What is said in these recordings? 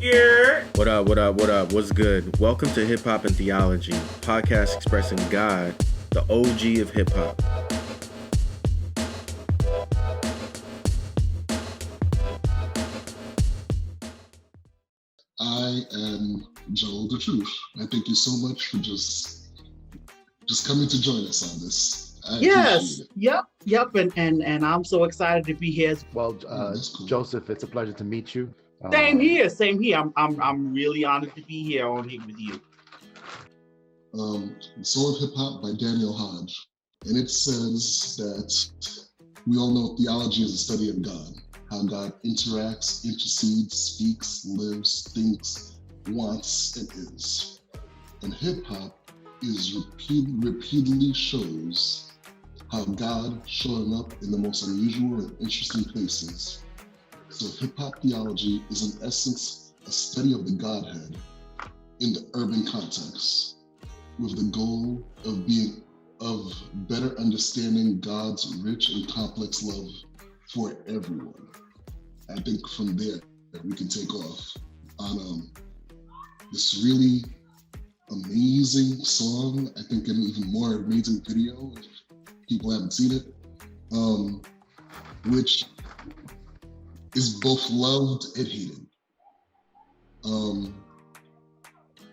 Yeah. What up, what up, what up? What's good? Welcome to Hip Hop and Theology, podcast expressing God, the OG of hip hop. I am Joel the Truth. I thank you so much for just coming to join us on this. I Yes. appreciate it. Yep. And I'm so excited to be here. Well, That's cool. Joseph, it's a pleasure to meet you. Same here. I'm really honored to be here on here with you. Soul of Hip Hop by Daniel Hodge. And it says that we all know theology is a study of God, how God interacts, intercedes, speaks, lives, thinks, wants, and is. And hip hop is repeatedly shows how God showing up in the most unusual and interesting places. So hip hop theology is in essence a study of the Godhead in the urban context, with the goal of better understanding God's rich and complex love for everyone. I think from there we can take off on this really amazing song. I think an even more amazing video if people haven't seen it, which is both loved and hated.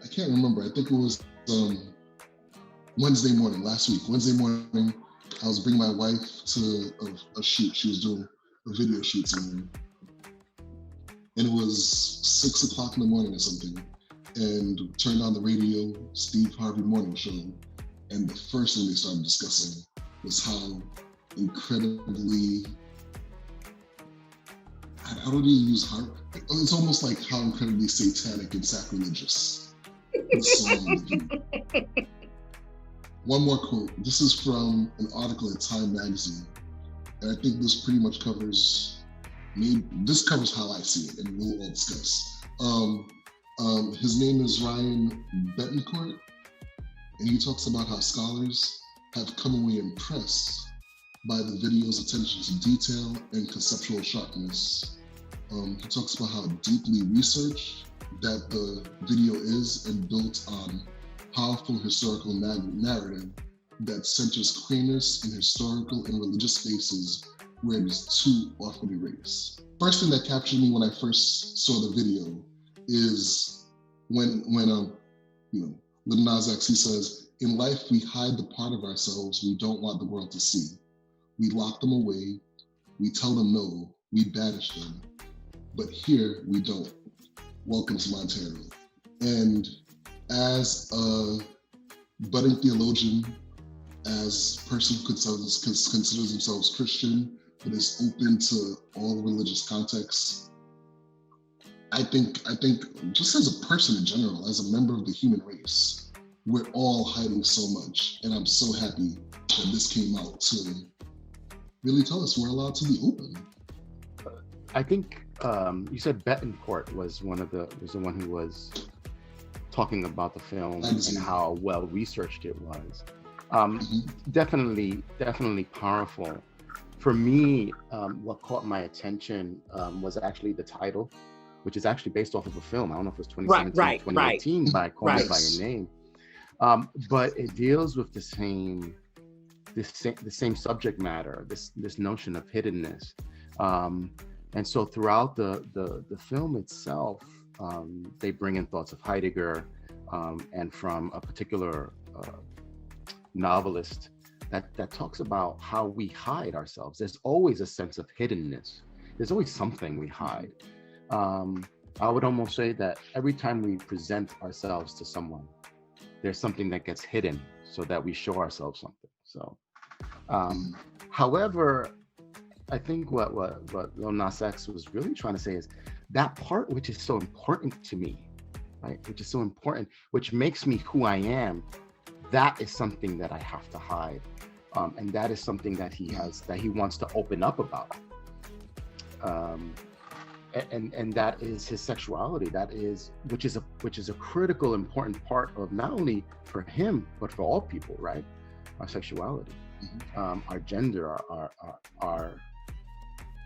I can't remember. I think it was Wednesday morning, I was bringing my wife to a shoot. She was doing a video shoot somewhere. And it was 6 o'clock in the morning or something. And turned on the radio, Steve Harvey Morning Show. And the first thing they started discussing was how incredibly, how do they use heart? It's almost like how incredibly satanic and sacrilegious the song is. One more quote. This is from an article at Time Magazine. And I think this pretty much covers how I see it, and we'll all discuss. His name is Ryan Betancourt, and he talks about how scholars have come away impressed by the video's attention to detail and conceptual sharpness. He talks about how deeply researched that the video is and built on powerful historical narrative that centers queerness in historical and religious spaces where it is too often erased. First thing that captured me when I first saw the video is when Lil Nas X, he says, "In life we hide the part of ourselves we don't want the world to see. We lock them away, we tell them no, we banish them. But here we don't. Welcome to Montana." And as a budding theologian, as a person who considers themselves Christian, but is open to all religious contexts, I think just as a person in general, as a member of the human race, we're all hiding so much. And I'm so happy that this came out to really tell us we're allowed to be open. I think you said Betancourt was the one who was talking about the film and how well researched it was. Definitely powerful. For me, what caught my attention was actually the title, which is actually based off of a film. I don't know if it was 2017, 2018 by Call Me By Your Name. But it deals with the same subject matter, this notion of hiddenness. And so throughout the film itself, they bring in thoughts of Heidegger and from a particular novelist that talks about how we hide ourselves. There's always a sense of hiddenness. There's always something we hide. I would almost say that every time we present ourselves to someone, there's something that gets hidden so that we show ourselves something. So, however, I think what Lil Nas X was really trying to say is that part which is so important to me, right? Which is so important, which makes me who I am. That is something that I have to hide, and that is something that he wants to open up about. And that is his sexuality. Which is a critical, important part of not only for him but for all people, right? Our sexuality, our gender, our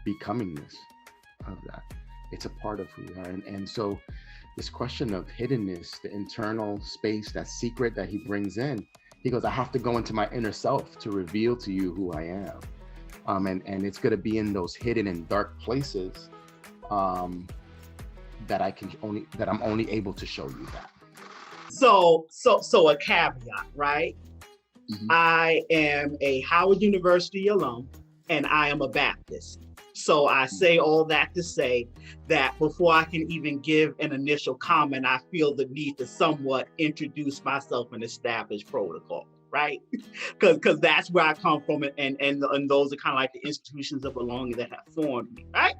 becomingness of that. It's a part of who we are. And so this question of hiddenness, the internal space, that secret that he brings in, he goes, I have to go into my inner self to reveal to you who I am. And it's going to be in those hidden and dark places that I'm only able to show you that. So a caveat, right? Mm-hmm. I am a Howard University alum, and I am a Baptist. So I say all that to say that before I can even give an initial comment, I feel the need to somewhat introduce myself and establish protocol, right? Because that's where I come from, and those are kind of like the institutions of belonging that have formed me, right?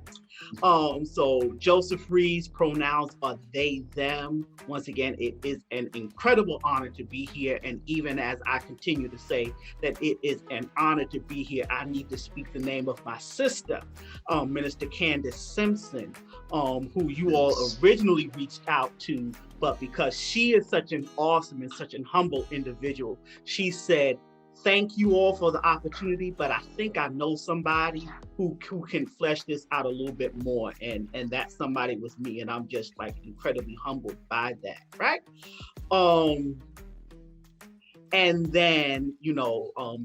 So Joseph Reed's pronouns are they, them. Once again, it is an incredible honor to be here. And even as I continue to say that it is an honor to be here, I need to speak the name of my sister, Minister Candace Simpson, who you all originally reached out to, but because she is such an awesome and such an humble individual, she said, thank you all for the opportunity, but I think I know somebody who can flesh this out a little bit more. And that somebody was me. And I'm just like incredibly humbled by that, right? And then,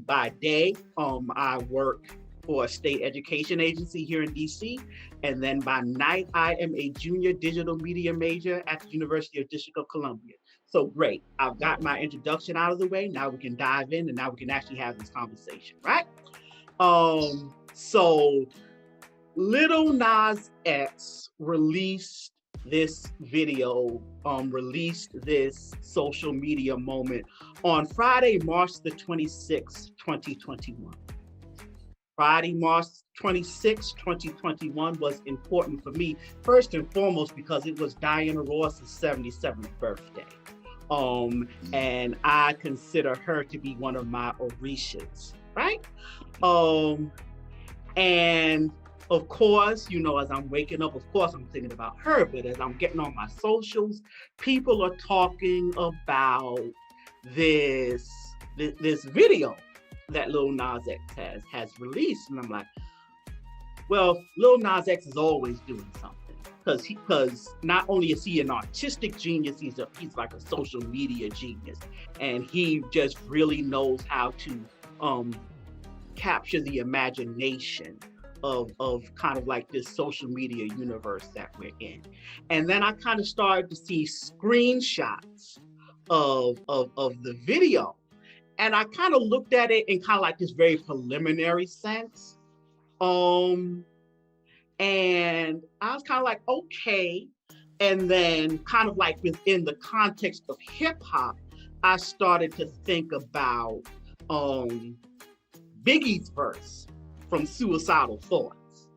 by day, I work for a state education agency here in DC. And then by night, I am a junior digital media major at the University of District of Columbia. So great, I've got my introduction out of the way. Now we can dive in, and now we can actually have this conversation, right? So Lil Nas X released this video, released this social media moment on Friday, March the 26th, 2021. Friday, March 26, 2021 was important for me, first and foremost, because it was Diana Ross's 77th birthday. And I consider her to be one of my Orishas, right? And of course, as I'm waking up, of course, I'm thinking about her, but as I'm getting on my socials, people are talking about this video that Lil Nas X has released. And I'm like, well, Lil Nas X is always doing something. Because not only is he an artistic genius, he's like a social media genius, and he just really knows how to capture the imagination of kind of like this social media universe that we're in. And then I kind of started to see screenshots of the video, and I kind of looked at it in kind of like this very preliminary sense. And I was kind of like, okay. And then kind of like within the context of hip hop, I started to think about Biggie's verse from Suicidal Thoughts,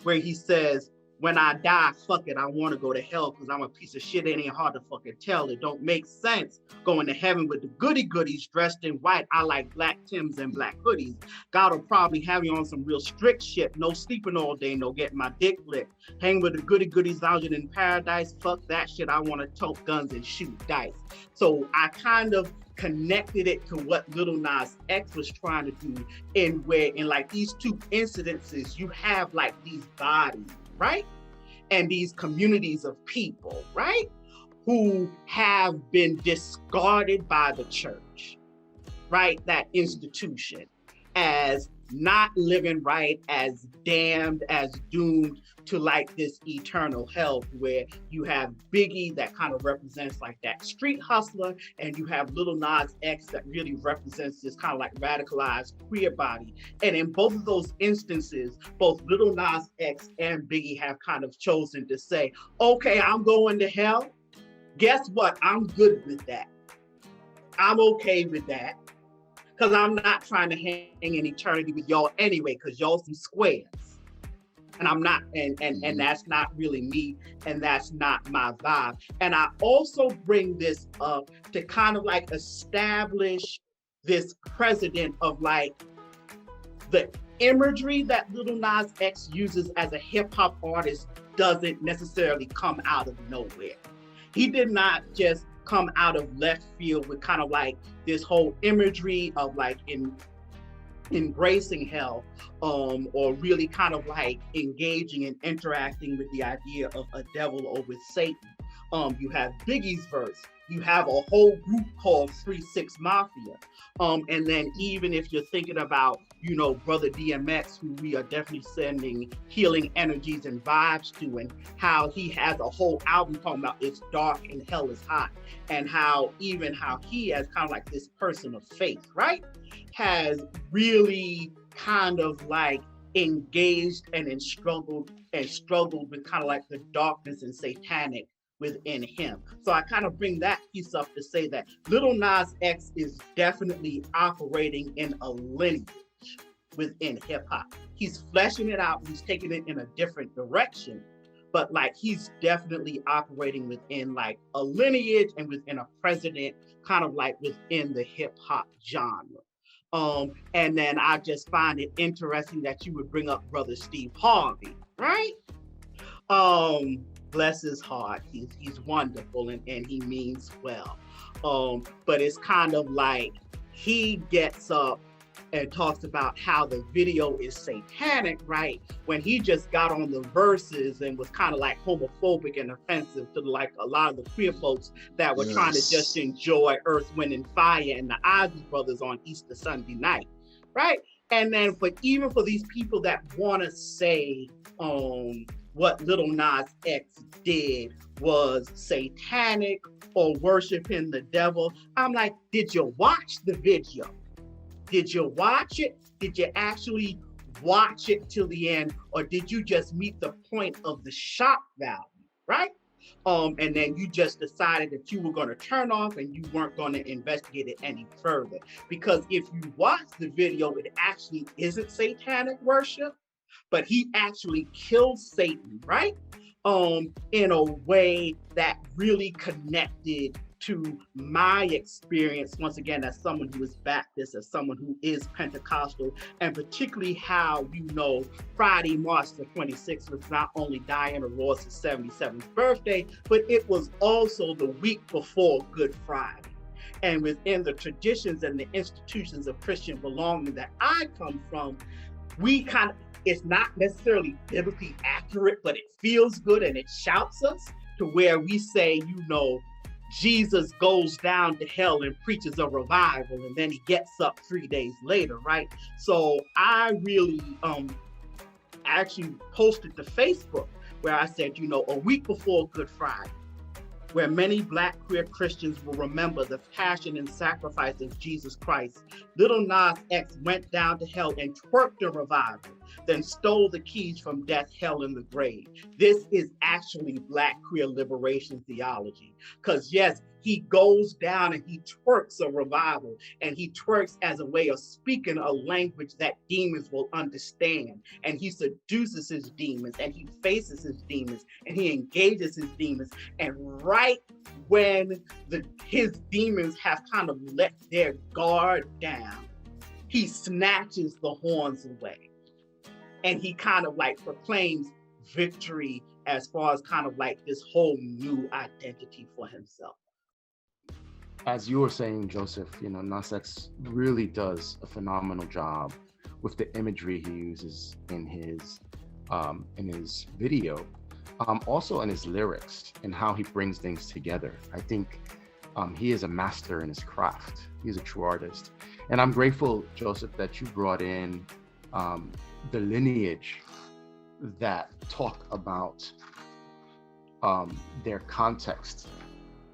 where he says, when I die, fuck it, I want to go to hell because I'm a piece of shit. It ain't hard to fucking tell. It don't make sense going to heaven with the goody goodies dressed in white. I like black Timbs and black hoodies. God will probably have you on some real strict shit. No sleeping all day, no getting my dick licked. Hang with the goody goodies lounging in paradise. Fuck that shit. I want to tote guns and shoot dice. So I kind of connected it to what Lil Nas X was trying to do, in like these two incidences, you have like these bodies, right? And these communities of people, right? Who have been discarded by the church, right? That institution, as not living right, as damned, as doomed to like this eternal hell, where you have Biggie that kind of represents like that street hustler, and you have Lil Nas X that really represents this kind of like radicalized queer body. And in both of those instances, both Lil Nas X and Biggie have kind of chosen to say, okay, I'm going to hell. Guess what? I'm good with that. I'm okay with that. Because I'm not trying to hang in eternity with y'all anyway, because y'all some squares. And I'm not, and that's not really me, and that's not my vibe. And I also bring this up to kind of like establish this precedent of like the imagery that Lil Nas X uses as a hip hop artist doesn't necessarily come out of nowhere. He did not just come out of left field with kind of like this whole imagery of like embracing hell, or really kind of like engaging and interacting with the idea of a devil or with Satan. You have Biggie's verse. You have a whole group called 3-6 Mafia. And then even if you're thinking about, you know, Brother DMX, who we are definitely sending healing energies and vibes to, and how he has a whole album talking about it's dark and hell is hot, and how he as kind of like this person of faith, right, has really kind of like engaged and struggled with kind of like the darkness and satanic within him. So I kind of bring that piece up to say that Lil Nas X is definitely operating in a lineage within hip hop. He's fleshing it out, he's taking it in a different direction, but like he's definitely operating within like a lineage and within a precedent, kind of like within the hip hop genre. And then I just find it interesting that you would bring up Brother Steve Harvey, right? Bless his heart, he's wonderful and he means well. But it's kind of like he gets up and talks about how the video is satanic, right? When he just got on the verses and was kind of like homophobic and offensive to like a lot of the queer folks that were trying to just enjoy Earth, Wind, and Fire and the Ozzy Brothers on Easter Sunday night, right? And then even for these people that want to say what Lil Nas X did was satanic or worshiping the devil, I'm like, did you watch the video? Did you watch it? Did you actually watch it till the end? Or did you just meet the point of the shock value, right? And then you just decided that you were going to turn off and you weren't going to investigate it any further. Because if you watch the video, it actually isn't satanic worship, but he actually killed Satan, right? In a way that really connected to my experience, once again, as someone who is Baptist, as someone who is Pentecostal, and particularly how, you know, Friday, March the 26th was not only Diana Ross's 77th birthday, but it was also the week before Good Friday. And within the traditions and the institutions of Christian belonging that I come from, we kind of, it's not necessarily biblically accurate, but it feels good and it shouts us to where we say, you know, Jesus goes down to hell and preaches a revival, and then he gets up 3 days later, right? So I really actually posted to Facebook where I said, you know, a week before Good Friday, where many Black queer Christians will remember the passion and sacrifice of Jesus Christ, Lil Nas X went down to hell and twerked a revival, then stole the keys from death, hell, and the grave. This is actually Black queer liberation theology. Because yes, he goes down and he twerks a revival, and he twerks as a way of speaking a language that demons will understand. And he seduces his demons, and he faces his demons, and he engages his demons. And right when his demons have kind of let their guard down, he snatches the horns away. And he kind of like proclaims victory as far as kind of like this whole new identity for himself. As you were saying, Joseph, you know, Nas X really does a phenomenal job with the imagery he uses in his video, also in his lyrics and how he brings things together. I think he is a master in his craft. He's a true artist. And I'm grateful, Joseph, that you brought in the lineage that talk about their context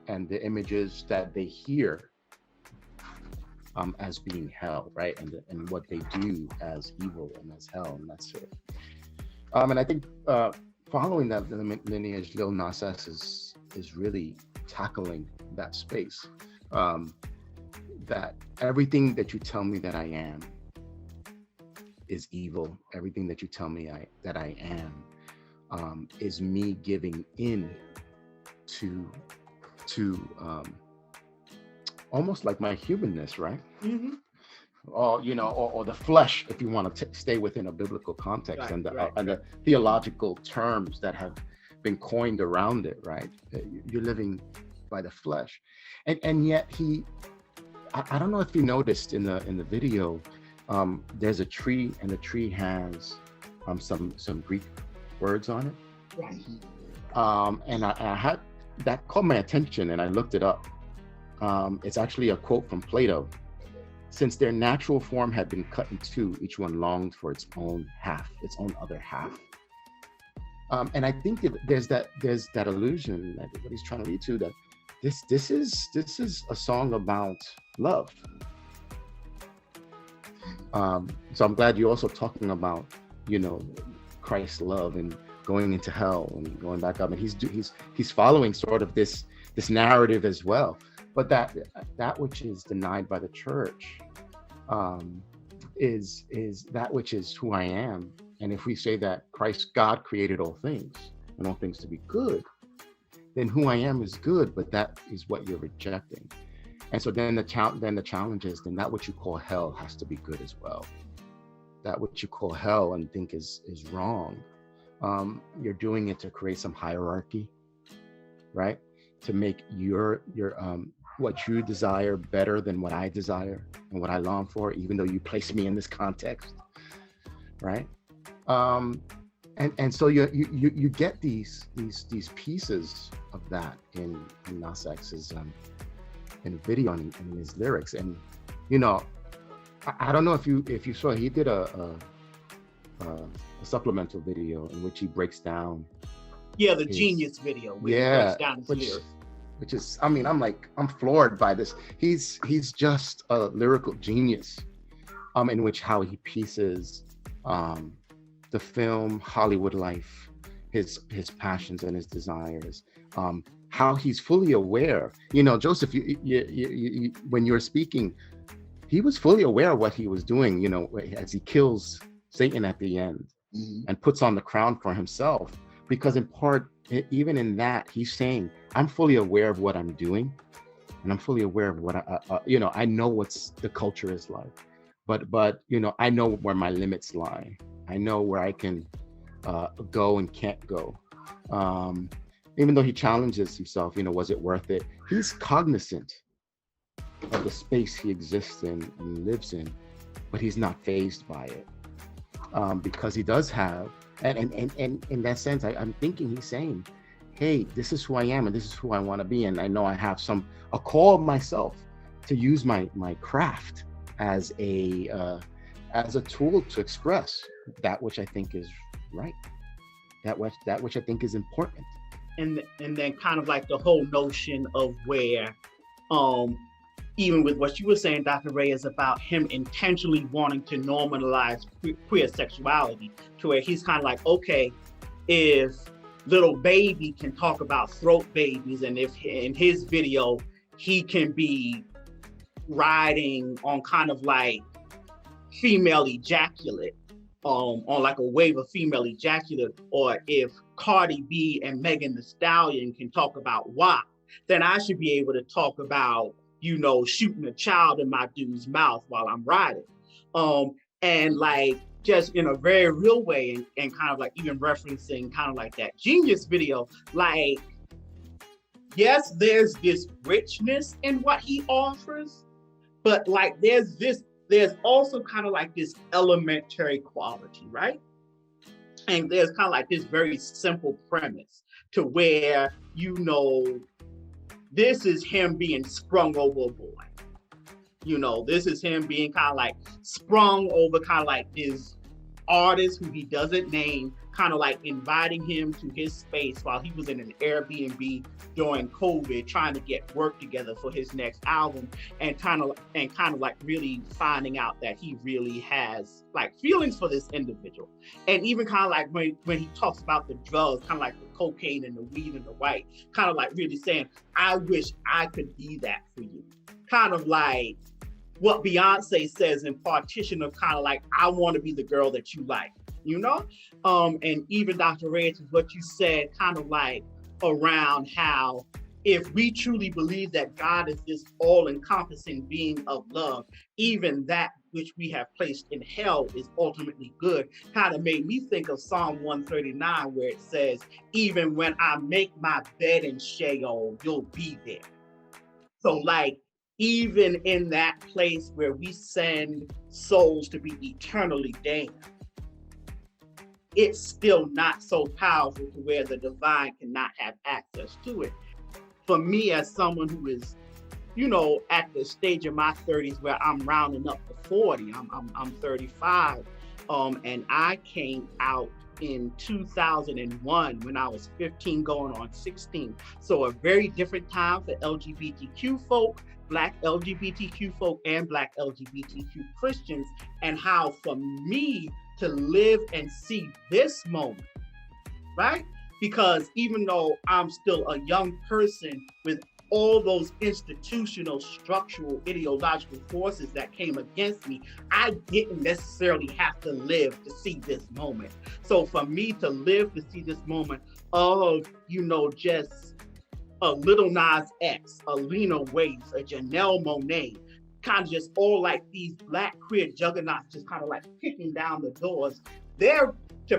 and the images that they hear as being hell, right? And what they do as evil and as hell, and that's it. And I think following that lineage, Lil Nas X is really tackling that space. That everything that you tell me that I am is evil. Everything that you tell me that I am is me giving in to almost like my humanness, right? Mm-hmm. Or you know, or the flesh, if you want to stay within a biblical context, right, and the theological terms that have been coined around it, right? You're living by the flesh, and yet I don't know if you noticed in the video, there's a tree, and the tree has some Greek words on it. Right. And I had that caught my attention, and I looked it up. It's actually a quote from Plato. Since their natural form had been cut in two, each one longed for its own half, its own other half. And I think that there's that illusion that everybody's trying to lead to, that this is a song about love. So I'm glad you're also talking about, Christ's love and going into hell and going back up, and he's following sort of this narrative as well. But that which is denied by the church is that which is who I am. And if we say that God created all things and all things to be good, then who I am is good, but that is what you're rejecting. And so then the challenge is, then that which you call hell has to be good as well. That which you call hell and think is wrong, you're doing it to create some hierarchy, right? To make your what you desire better than what I desire and what I long for, even though you place me in this context, right? And so you get these pieces of that in Nas X's in a video and in his lyrics. And I don't know if you saw, he did a supplemental video in which he breaks down. Yeah, the Genius video. Where he breaks down his lyrics. Which is, I'm floored by this. He's just a lyrical genius, in which how he pieces the film, Hollywood life, his passions and his desires, how he's fully aware. Joseph, you when you were speaking, he was fully aware of what he was doing, as he kills Satan at the end, and puts on the crown for himself, because in part, even in that, he's saying, I'm fully aware of what I'm doing, and I'm fully aware of what I know what the culture is like, but I know where my limits lie. I know where I can go and can't go. Even though he challenges himself, was it worth it? He's cognizant of the space he exists in and lives in, but he's not fazed by it, because he does have, and in that sense, I'm thinking he's saying, hey, this is who I am, and this is who I want to be, and I know I have a call of myself to use my craft as a tool to express that which I think is right, that which I think is important. And then kind of like the whole notion of where, even with what you were saying, Dr. Ray, is about him intentionally wanting to normalize queer sexuality, to where he's kind of like, okay, if Lil Baby can talk about throat babies, and if in his video he can be riding on kind of like female ejaculate, on like a wave of female ejaculate, or if Cardi B and Megan Thee Stallion can talk about WAP, then I should be able to talk about, shooting a child in my dude's mouth while I'm riding. And like, just in a very real way, and kind of like even referencing kind of like that Genius video, like, yes, there's this richness in what he offers, but like there's also kind of like this elementary quality, right? And there's kind of like this very simple premise to where, this is him being sprung over a boy. This is him being kind of like sprung over kind of like this artist who he doesn't name, kind of like inviting him to his space while he was in an Airbnb during COVID, trying to get work together for his next album, and kind of like really finding out that he really has like feelings for this individual. And even kind of like when he talks about the drugs, kind of like the cocaine and the weed and the white, kind of like really saying, I wish I could be that for you. Kind of like what Beyonce says in Partition, of kind of like, I want to be the girl that you like, and even Dr. Reyes, what you said, kind of like around how if we truly believe that God is this all-encompassing being of love, even that which we have placed in hell is ultimately good, kind of made me think of Psalm 139, where it says, even when I make my bed in Sheol, you'll be there. So like, even in that place where we send souls to be eternally damned, it's still not so powerful to where the divine cannot have access to it. For me, as someone who is, at the stage of my 30s where I'm rounding up to 40, I'm 35, and I came out in 2001 when I was 15 going on 16. So a very different time for LGBTQ folk, Black LGBTQ folk, and Black LGBTQ Christians, and how for me to live and see this moment, right? Because even though I'm still a young person with all those institutional, structural, ideological forces that came against me, I didn't necessarily have to live to see this moment. So for me to live to see this moment of, just a Lil Nas X, a Lena Waithe, a Janelle Monáe, kind of just all like these Black queer juggernauts just kind of like kicking down the doors. They're, to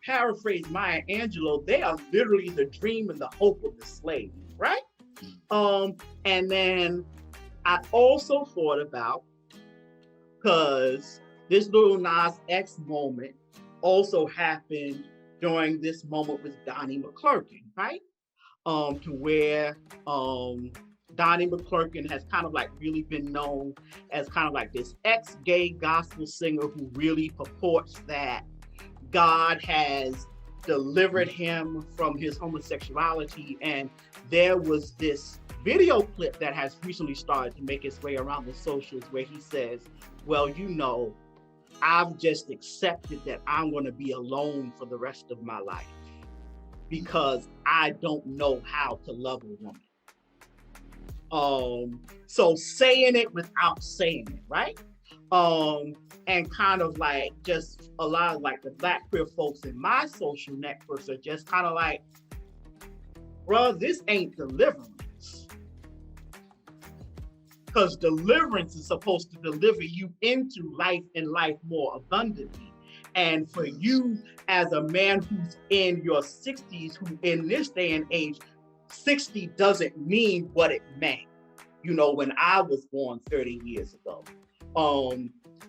paraphrase Maya Angelou, they are literally the dream and the hope of the slave, right? And then I also thought about, because this Lil Nas X moment also happened during this moment with Donnie McClurkin, right? To where Donnie McClurkin has kind of like really been known as kind of like this ex-gay gospel singer who really purports that God has delivered him from his homosexuality. And there was this video clip that has recently started to make its way around the socials where he says, well, I've just accepted that I'm going to be alone for the rest of my life because I don't know how to love a woman. So saying it without saying it, right? And kind of like just a lot of like the Black queer folks in my social networks are just kind of like, bro, this ain't deliverance. Because deliverance is supposed to deliver you into life and life more abundantly. And for you as a man who's in your 60s, who in this day and age, 60 doesn't mean what it meant, when I was born 30 years ago.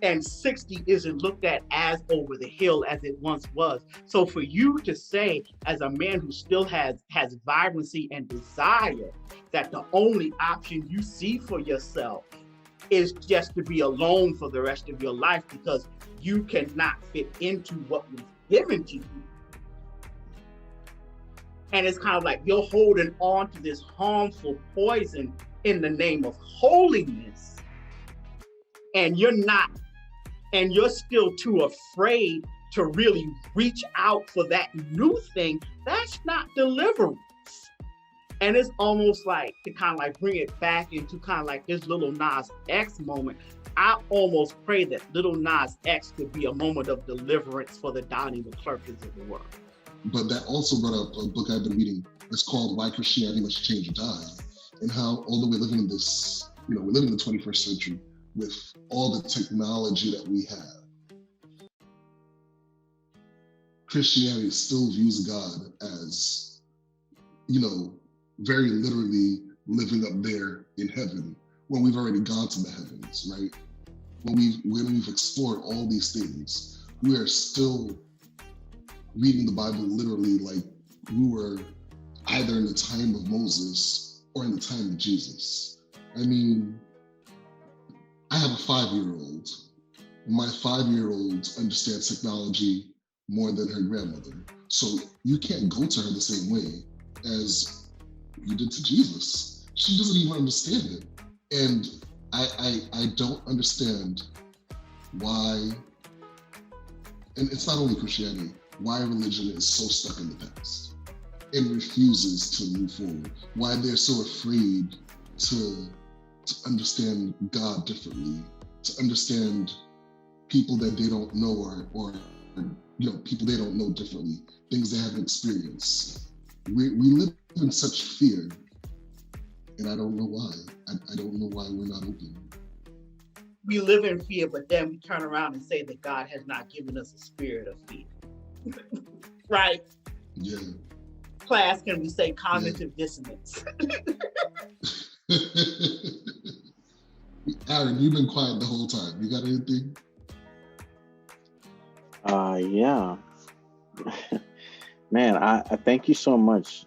And 60 isn't looked at as over the hill as it once was. So for you to say, as a man who still has vibrancy and desire, that the only option you see for yourself is just to be alone for the rest of your life because you cannot fit into what was given to you. And it's kind of like you're holding on to this harmful poison in the name of holiness. And you're still too afraid to really reach out for that new thing. That's not deliverance. And it's almost like to kind of like bring it back into kind of like this Lil Nas X moment. I almost pray that Lil Nas X could be a moment of deliverance for the Donnie McClurkins of the world. But that also brought up a book I've been reading. It's called Why Christianity Must Change or Die, and how although we're living in this, we're living in the 21st century with all the technology that we have, Christianity still views God as, very literally living up there in heaven when we've already gone to the heavens, right? When we've explored all these things, we are still reading the Bible literally like we were either in the time of Moses or in the time of Jesus. I mean, I have a 5-year-old. My 5-year-old understands technology more than her grandmother. So you can't go to her the same way as you did to Jesus. She doesn't even understand it. And I don't understand why, and it's not only Christianity, why religion is so stuck in the past and refuses to move forward. Why they're so afraid to understand God differently, to understand people that they don't know or people they don't know differently, things they haven't experienced. We live in such fear, and I don't know why. I don't know why we're not open. We live in fear, but then we turn around and say that God has not given us a spirit of fear. Right? Yeah. Class, can we say cognitive dissonance? Aaron, you've been quiet the whole time. You got anything? Yeah. Man, I thank you so much.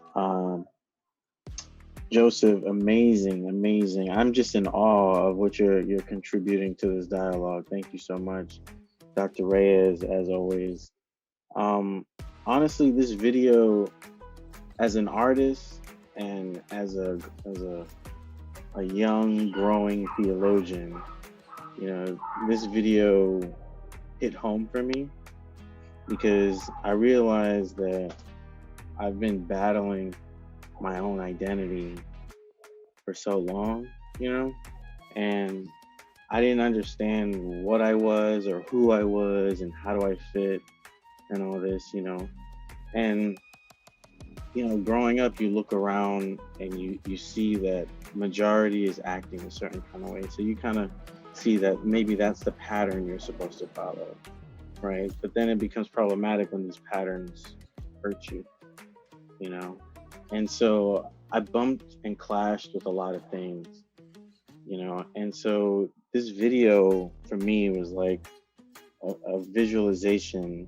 Joseph, amazing. I'm just in awe of what you're contributing to this dialogue. Thank you so much. Dr. Reyes, as always. Honestly, this video, as an artist and as a young, growing theologian, this video hit home for me because I realized that I've been battling my own identity for so long, and I didn't understand what I was or who I was and how do I fit and all this, and growing up, you look around and you see that majority is acting a certain kind of way, so you kind of see that maybe that's the pattern you're supposed to follow, right? But then it becomes problematic when these patterns hurt you, and so I bumped and clashed with a lot of things, and so this video for me was like a visualization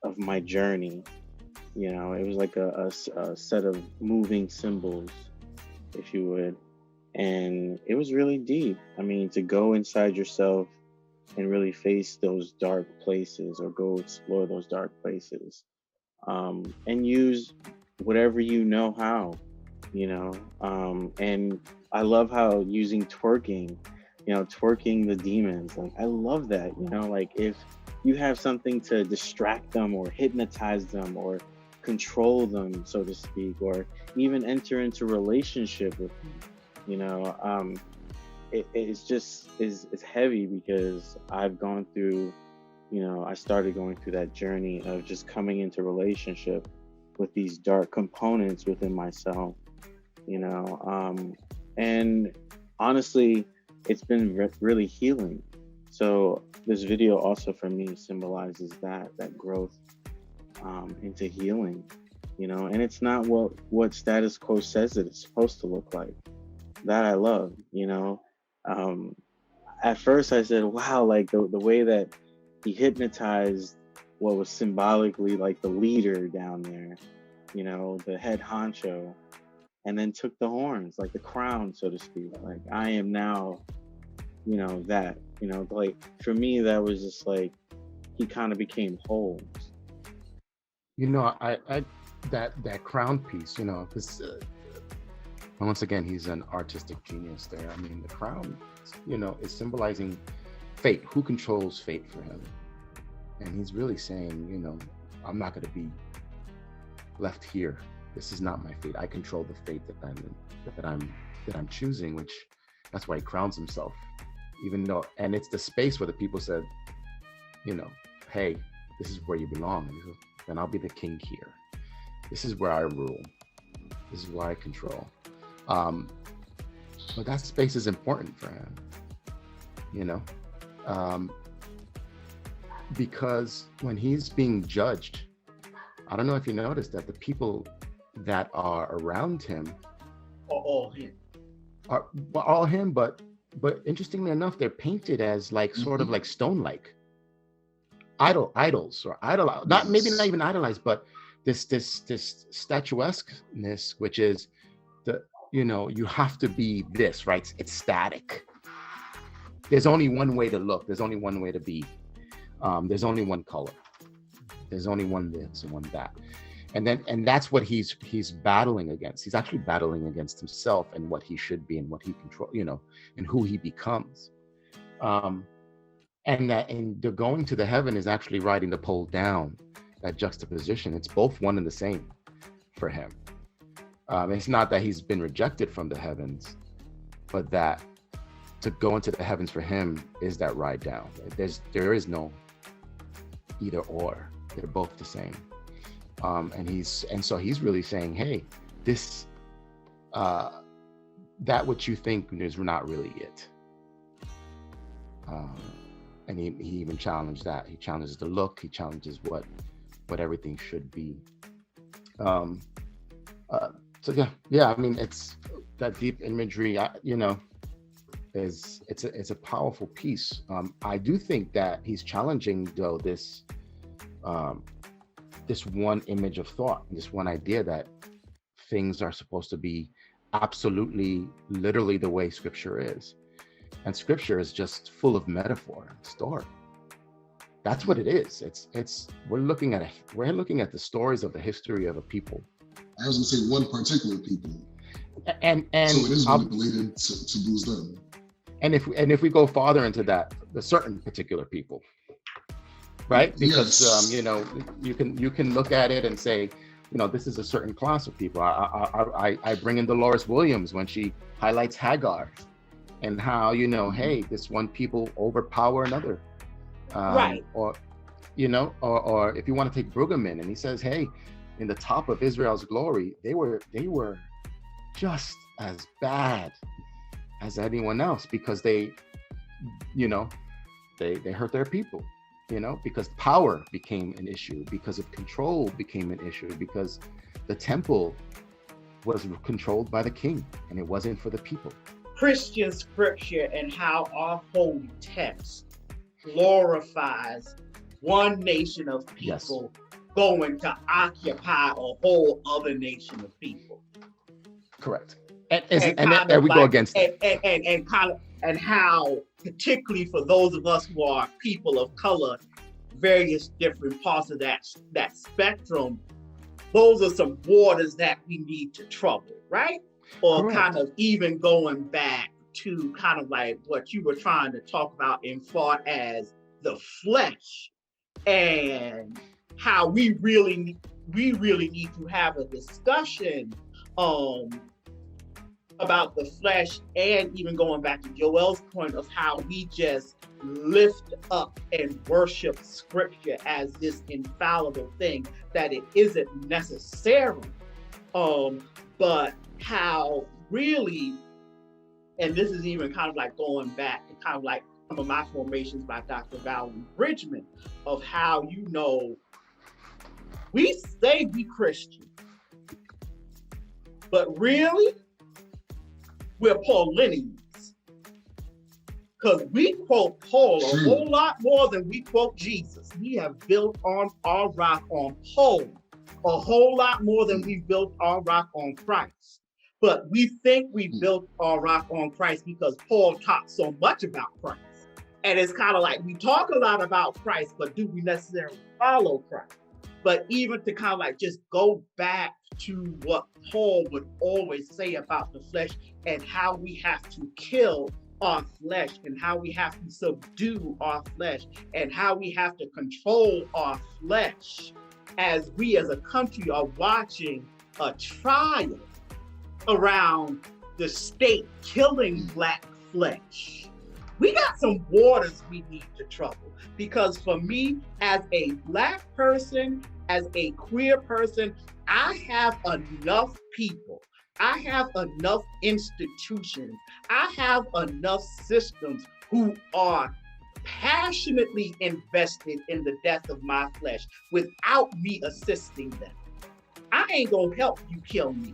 of my journey. It was like a set of moving symbols, if you would, and it was really deep. I mean, to go inside yourself and really face those dark places or go explore those dark places, and use whatever how, and I love how using twerking the demons, like I love that, like if you have something to distract them or hypnotize them or control them, so to speak, or even enter into relationship with them, it's heavy because I've gone through, I started going through that journey of just coming into relationship with these dark components within myself, and honestly, it's been really healing. So this video also for me symbolizes that growth into healing, and it's not what status quo says that it's supposed to look like. That I love, at first I said, wow, like the way that he hypnotized what was symbolically like the leader down there, the head honcho, and then took the horns, like the crown, so to speak. Like I am now, that, like for me, that was just like, he kind of became whole. I that crown piece, because once again, he's an artistic genius there. I mean, the crown, is symbolizing fate. Who controls fate for him? And he's really saying, I'm not going to be left here. This is not my fate. I control the fate that I'm choosing, which that's why he crowns himself. Even though, and it's the space where the people said, hey, this is where you belong. And he goes, then I'll be the king here. This is where I rule. This is where I control. But that space is important for him, because when he's being judged, I don't know if you noticed that the people that are around him Or all him. are all him, but interestingly enough, they're painted as like sort of like stone-like idols or not even idolized, but this statuesqueness, which is you have to be this, right? It's static. There's only one way to look. There's only one way to be. There's only one color. There's only one this and one that. And that's what he's battling against. He's actually battling against himself and what he should be and what he control, and who he becomes. And the going to the heaven is actually riding the pole down, that juxtaposition. It's both one and the same for him. It's not that he's been rejected from the heavens, but that to go into the heavens for him is that ride down. There is no either or. They're both the same. And so he's really saying, hey, this that what you think is not really it. And he even challenged that. He challenges the look. He challenges what everything should be. So yeah. I mean, it's that deep imagery. it's a powerful piece. I do think that he's challenging though this one image of thought, this one idea that things are supposed to be absolutely, literally the way Scripture is, and Scripture is just full of metaphor and story. That's what it is. We're looking at the stories of the history of a people. I was gonna say one particular people, and so it is manipulated to lose them. And if we go farther into that, the certain particular people, right? Because yes. You can look at it and say, this is a certain class of people. I bring in Dolores Williams when she highlights Hagar, and how hey, this one people overpower another, right? Or if you want to take Brueggemann, and he says, hey, in the top of Israel's glory, they were just as bad as anyone else, because they hurt their people, because power became an issue, because of control became an issue, because the temple was controlled by the king and it wasn't for the people. Christian scripture and how our holy text glorifies one nation of people going to occupy a whole other nation of people. Correct. And we go against it. And how, particularly for those of us who are people of color, various different parts of that spectrum, those are some waters that we need to trouble, right? Or Correct. Kind of even going back to kind of like what you were trying to talk about in far as the flesh, and how we really need to have a discussion about the flesh, and even going back to Joel's point of how we just lift up and worship scripture as this infallible thing, that it isn't necessary, but how really, and this is even kind of like going back to kind of like some of my formations by Dr. Valerie Bridgman, of how, we say we Christian, but really, we're Paulinians, because we quote Paul a whole lot more than we quote Jesus. We have built on our rock on Paul a whole lot more than we built our rock on Christ. But we think we built our rock on Christ because Paul taught so much about Christ. And it's kind of like we talk a lot about Christ, but do we necessarily follow Christ? But even to kind of like just go back to what Paul would always say about the flesh, and how we have to kill our flesh, and how we have to subdue our flesh, and how we have to control our flesh, as we as a country are watching a trial around the state killing Black flesh. We got some waters we need to trouble, because for me, as a Black person, as a queer person, I have enough people, I have enough institutions, I have enough systems who are passionately invested in the death of my flesh without me assisting them. I ain't gonna help you kill me.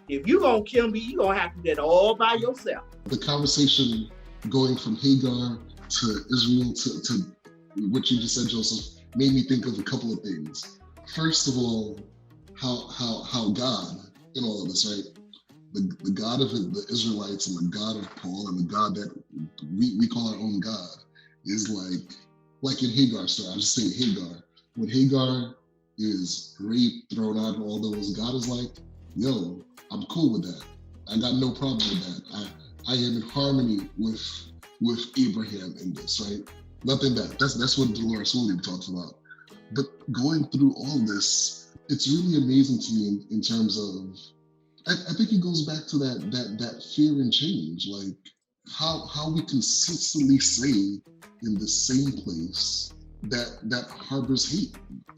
If you gonna kill me, you gonna have to do it all by yourself. The conversation going from Hagar to Israel to what you just said, Joseph, made me think of a couple of things. First of all, how God in all of this, right? The God of the Israelites and the God of Paul and the God that we call our own God is like in Hagar's story. I'll just say Hagar. When Hagar is raped, thrown out, and all those, God is like, yo, I'm cool with that. I got no problem with that. I am in harmony with Abraham in this, right? Nothing that. That's what Dolores Williams talks about. But going through all this, it's really amazing to me in terms of, I think it goes back to that fear and change, like how we consistently say in the same place that harbors hate.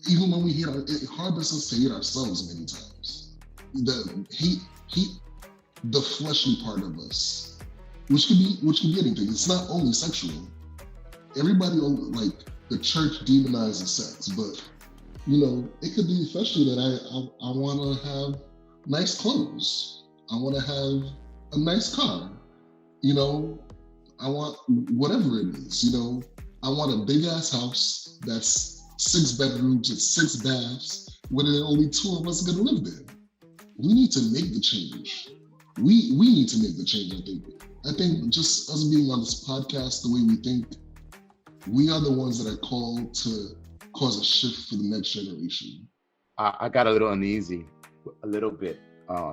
Even when we hate, it harbors us to hate ourselves many times. The hate the fleshly part of us, which could be anything. It's not only sexual. Everybody like the church demonizes sex, but it could be especially that I want to have nice clothes. I want to have a nice car. You know, I want whatever it is, you know. I want a big ass house that's 6 bedrooms and 6 baths, where there are only 2 of us gonna live there. We need to make the change. We need to make the change, I think. I think just us being on this podcast, the way we think, we are the ones that are called to cause a shift for the next generation. I got a little uneasy, a little bit,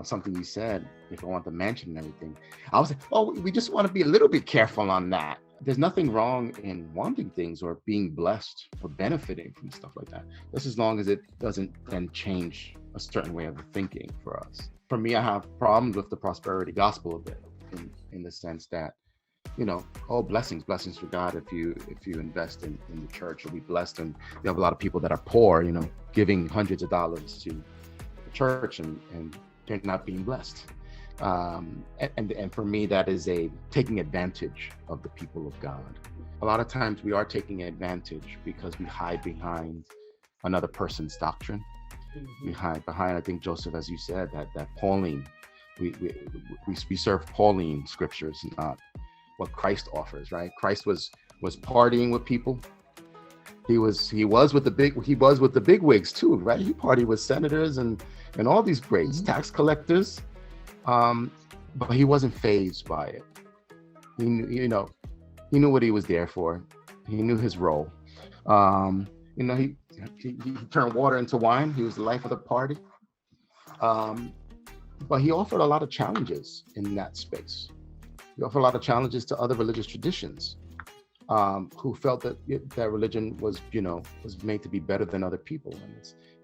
something you said, if I want to mention and everything. I was like, oh, we just want to be a little bit careful on that. There's nothing wrong in wanting things or being blessed or benefiting from stuff like that. Just as long as it doesn't then change a certain way of thinking for us. For me, I have problems with the prosperity gospel a bit, in the sense that, you know, oh, blessings for God. If you invest in the church, you'll be blessed. And you have a lot of people that are poor, you know, giving hundreds of dollars to the church and they're not being blessed. And for me, that is a taking advantage of the people of God. A lot of times we are taking advantage because we hide behind another person's doctrine. We hide behind, I think, Joseph, as you said, that Pauline, we serve Pauline scriptures, not what Christ offers, right? Christ was partying with people. He was with the big wigs too, right? He partied with senators and all these greats, tax collectors, but he wasn't fazed by it. He knew what he was there for. He knew his role. He turned water into wine. He was the life of the party. But he offered a lot of challenges in that space. He offered a lot of challenges to other religious traditions, who felt that religion was made to be better than other people. And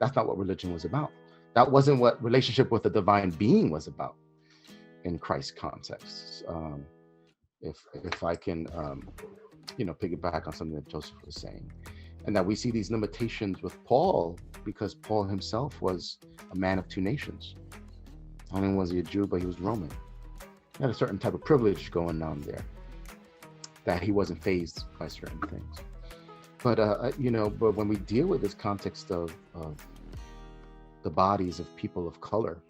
that's not what religion was about. That wasn't what relationship with the divine being was about in Christ's context. If I can, piggyback on something that Joseph was saying, and that we see these limitations with Paul because Paul himself was a man of 2 nations. Not only was he a Jew, but he was Roman. He had a certain type of privilege going on there, that he wasn't fazed by certain things. But but when we deal with this context of the bodies of people of color,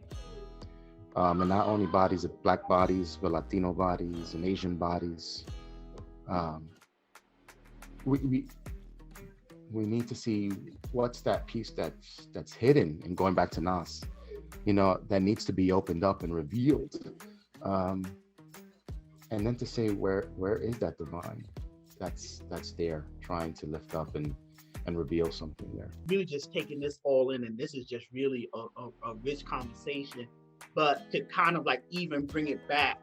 and not only bodies of Black bodies, but Latino bodies and Asian bodies, we need to see what's that piece that's hidden. And going back to Nas, that needs to be opened up and revealed. And then to say, where is that divine that's there trying to lift up and reveal something there? Really just taking this all in, and this is just really a rich conversation, but to kind of like even bring it back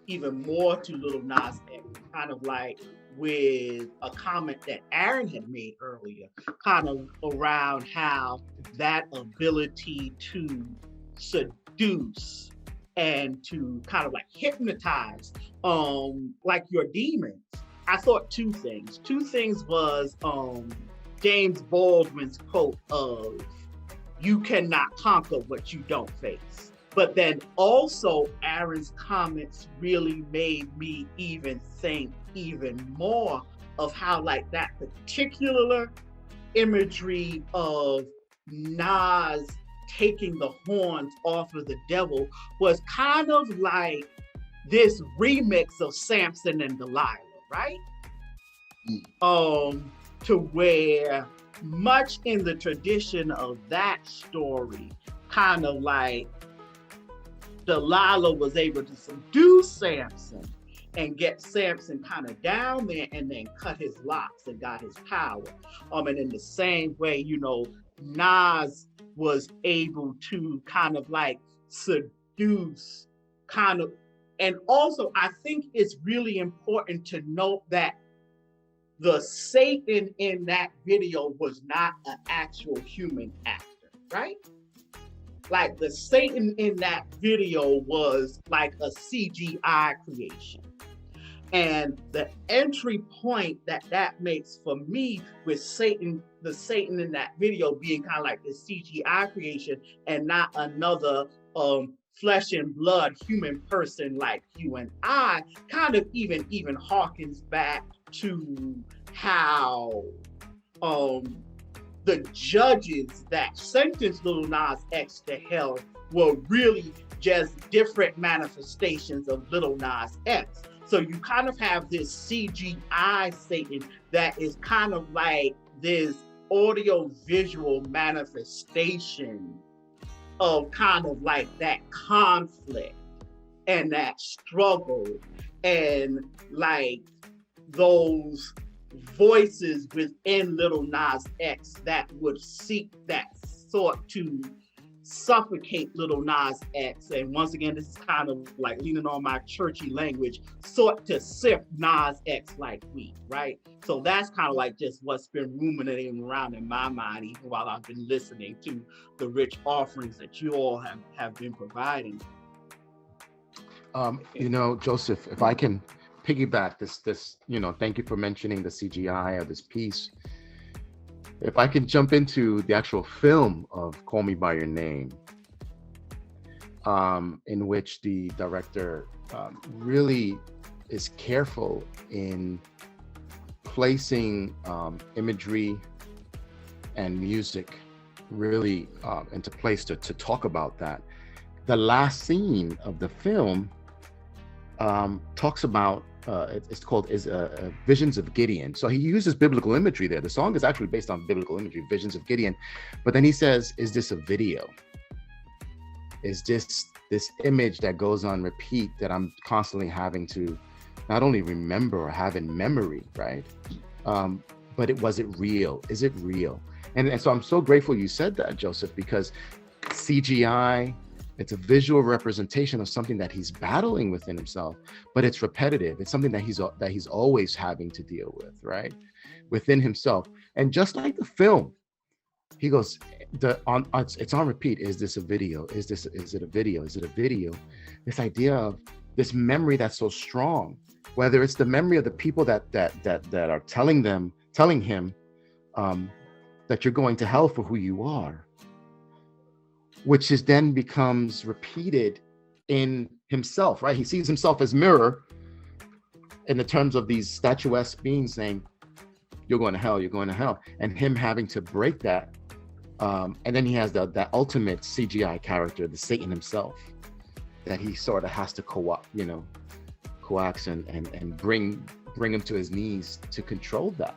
even more to Lil Nas X, kind of like with a comment that Aaron had made earlier, kind of around how that ability to seduce and to kind of like hypnotize, like your demons. I thought 2 things. 2 things was James Baldwin's quote of, "You cannot conquer what you don't face." But then also Aaron's comments really made me even think even more of how like that particular imagery of Nas taking the horns off of the devil was kind of like this remix of Samson and Delilah, right? To where much in the tradition of that story, kind of like Delilah was able to subdue Samson and get Samson kind of down there and then cut his locks and got his power. And in the same way, Nas was able to kind of like seduce and also I think it's really important to note that the Satan in that video was not an actual human actor, right? Like the Satan in that video was like a CGI creation. And the entry point that makes for me with the Satan in that video being kind of like this CGI creation and not another flesh and blood human person like you and I, kind of even harkens back to how the judges that sentenced Lil Nas X to hell were really just different manifestations of Lil Nas X. So you kind of have this CGI Satan that is kind of like this audio visual manifestation of kind of like that conflict and that struggle and like those voices within Lil Nas X that would seek that sought to suffocate Lil Nas X. And once again, this is kind of like leaning on my churchy language, sought to sift Nas X like wheat, right? So that's kind of like just what's been ruminating around in my mind, even while I've been listening to the rich offerings that you all have been providing. You know, Joseph, if I can piggyback this, you know, thank you for mentioning the CGI of this piece. If I can jump into the actual film of Call Me By Your Name, in which the director really is careful in placing imagery and music really into place to talk about that. The last scene of the film talks about it's called Visions of Gideon. So he uses biblical imagery there. The song is actually based on biblical imagery, Visions of Gideon. But then he says, is this a video? Is this image that goes on repeat that I'm constantly having to not only remember or have in memory, right? But was it real? Is it real? And so I'm so grateful you said that, Joseph, because CGI, it's a visual representation of something that he's battling within himself, but it's repetitive. It's something that he's always having to deal with, right? Within himself. And just like the film, he goes, it's on repeat. Is this a video? Is it a video? Is it a video? This idea of this memory that's so strong, whether it's the memory of the people that are telling him that you're going to hell for who you are, which is then becomes repeated in himself, right? He sees himself as mirror in the terms of these statuesque beings saying, you're going to hell, you're going to hell. And him having to break that. And then he has that ultimate CGI character, the Satan himself, that he sort of has to coax and bring him to his knees to control that.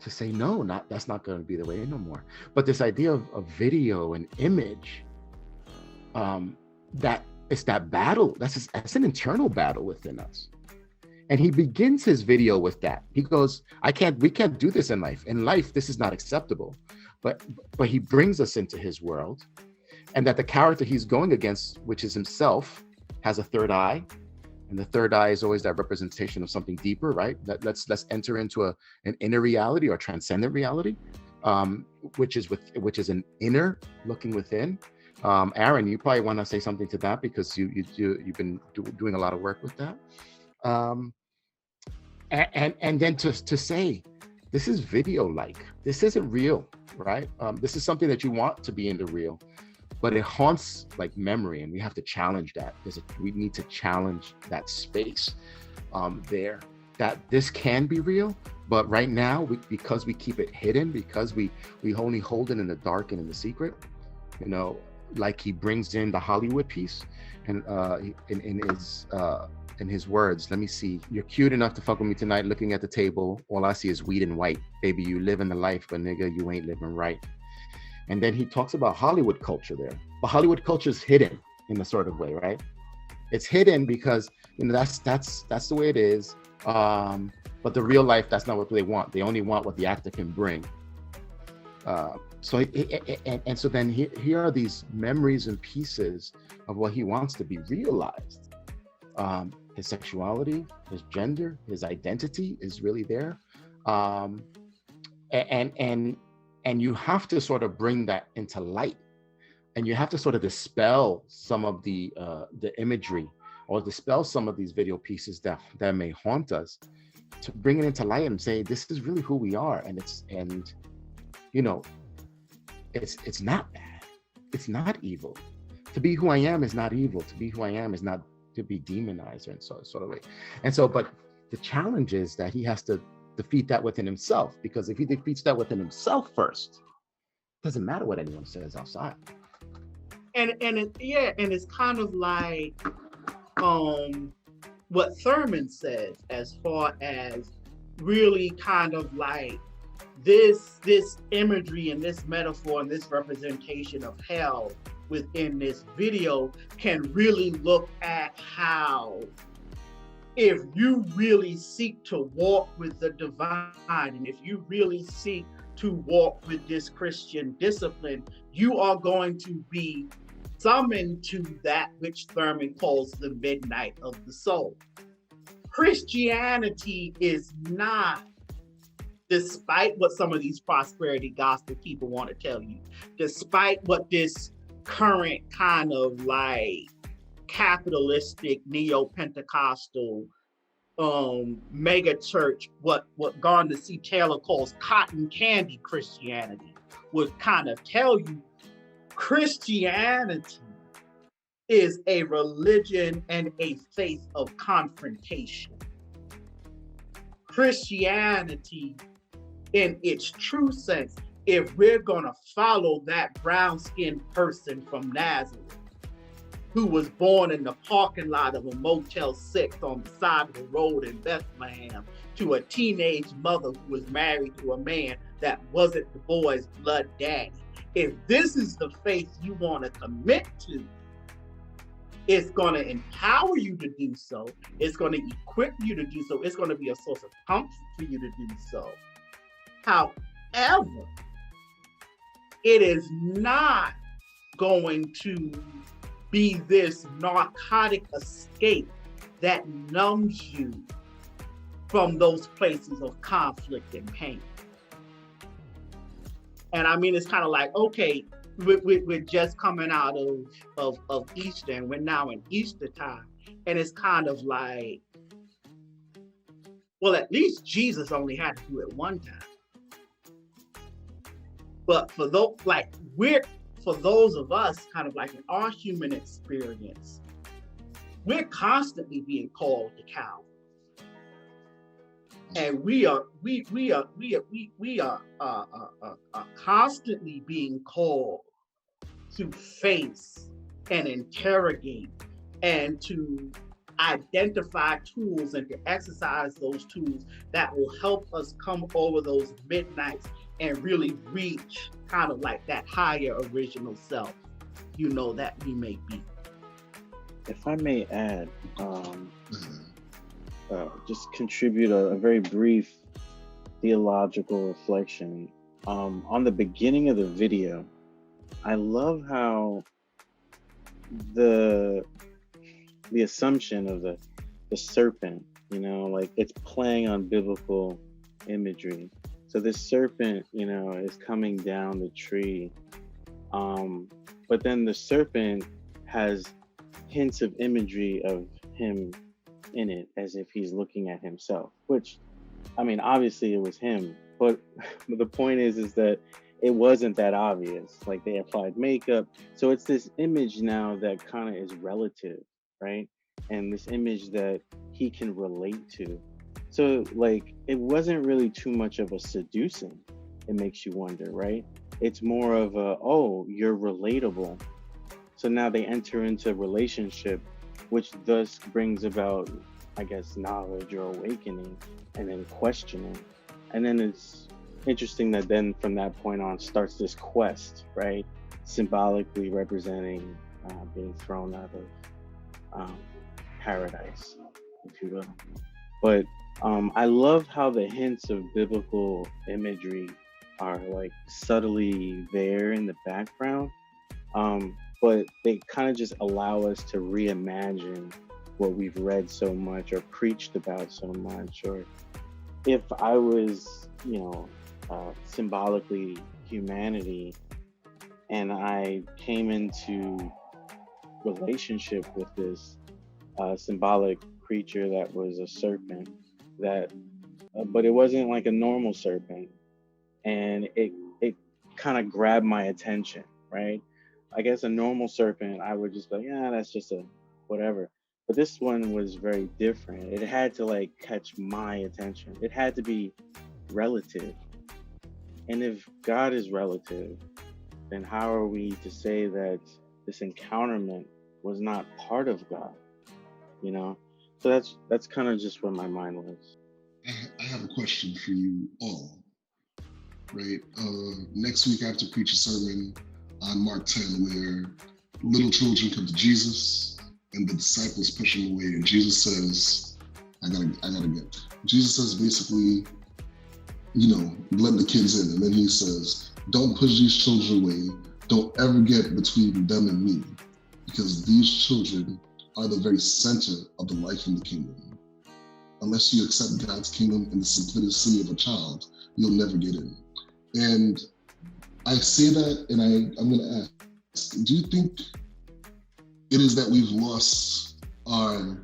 To say, no, that's not going to be the way no more. But this idea of video and image, that it's that battle, that's an internal battle within us. And he begins his video with that. He goes, we can't do this in life. In life, this is not acceptable. But he brings us into his world, and that the character he's going against, which is himself, has a third eye. And the third eye is always that representation of something deeper, right? That let's enter into an inner reality or transcendent reality, which is an inner looking within. Aaron, you probably want to say something to that because you've been doing a lot of work with that. And then to say, this is video-like. This isn't real, right? This is something that you want to be in the real. But it haunts like memory, and we have to challenge that. We need to challenge that space there, that this can be real, but right now, because we keep it hidden, because we only hold it in the dark and in the secret, you know, like he brings in the Hollywood piece, and in his words, let me see, you're cute enough to fuck with me tonight, looking at the table, all I see is weed and white. Baby, you living the life, but nigga, you ain't living right. And then he talks about Hollywood culture there. But Hollywood culture is hidden in a sort of way, right? It's hidden because, you know, that's the way it is. But the real life, that's not what they want. They only want what the actor can bring. So then here are these memories and pieces of what he wants to be realized. His sexuality, his gender, his identity is really there. And you have to sort of bring that into light, and you have to sort of dispel some of the imagery, or dispel some of these video pieces that may haunt us, to bring it into light and say, this is really who we are. And it's not bad. It's not evil. To be who I am is not evil. To be who I am is not to be demonized or in sort of way. And so, but the challenge is that he has to defeat that within himself, because if he defeats that within himself first, it doesn't matter what anyone says outside. And it's kind of like what Thurman says as far as really kind of like this imagery and this metaphor and this representation of hell within this video can really look at how, if you really seek to walk with the divine, and if you really seek to walk with this Christian discipline, you are going to be summoned to that which Thurman calls the midnight of the soul. Christianity is not, despite what some of these prosperity gospel people want to tell you, despite what this current kind of like capitalistic neo-Pentecostal mega church, what Gardner C. Taylor calls cotton candy Christianity, would kind of tell you, Christianity is a religion and a faith of confrontation. Christianity, in its true sense, if we're gonna follow that brown-skinned person from Nazareth, who was born in the parking lot of a Motel 6 on the side of the road in Bethlehem, to a teenage mother who was married to a man that wasn't the boy's blood daddy. If this is the faith you want to commit to, it's going to empower you to do so. It's going to equip you to do so. It's going to be a source of comfort for you to do so. However, it is not going to be this narcotic escape that numbs you from those places of conflict and pain. And I mean, it's kind of like, okay, we're just coming out of Easter, and we're now in Easter time. And it's kind of like, well, at least Jesus only had to do it one time. But for those, like, for those of us, kind of like in our human experience, we're constantly being called to Calvary. And we are constantly being called to face and interrogate and to identify tools and to exercise those tools that will help us come over those midnights and really reach kind of like that higher original self, you know, that we may be. If I may add, just contribute a very brief theological reflection. On the beginning of the video, I love how the assumption of the serpent, you know, like it's playing on biblical imagery. So this serpent, you know, is coming down the tree, but then the serpent has hints of imagery of him in it, as if he's looking at himself, which, I mean, obviously it was him, but the point is that it wasn't that obvious. Like, they applied makeup. So it's this image now that kind of is relative, right? And this image that he can relate to. So like, it wasn't really too much of a seducing. It makes you wonder, right? It's more of a, oh, you're relatable. So now they enter into a relationship, which thus brings about, I guess, knowledge or awakening, and then questioning. And then it's interesting that then from that point on starts this quest, right? Symbolically representing being thrown out of paradise, if you will. But I love how the hints of biblical imagery are like subtly there in the background. But they kind of just allow us to reimagine what we've read so much or preached about so much. Or if I was, you know, symbolically humanity, and I came into relationship with this symbolic creature that was a serpent, that, but it wasn't like a normal serpent, and it kind of grabbed my attention, right? I guess a normal serpent, I would just be like, yeah, that's just a whatever. But this one was very different. It had to like catch my attention. It had to be relative. And if God is relative, then how are we to say that this encounterment was not part of God? you know. So that's kind of just where my mind was. I have a question for you all, right? Next week I have to preach a sermon on Mark 10 where little children come to Jesus and the disciples push him away, and Jesus says, I gotta get. Jesus says basically, let the kids in, and then he says, don't push these children away. Don't ever get between them and me, because these children are the very center of the life in the kingdom. Unless you accept God's kingdom in the simplicity of a child, you'll never get in. And I say that, and I'm going to ask, do you think it is that we've lost our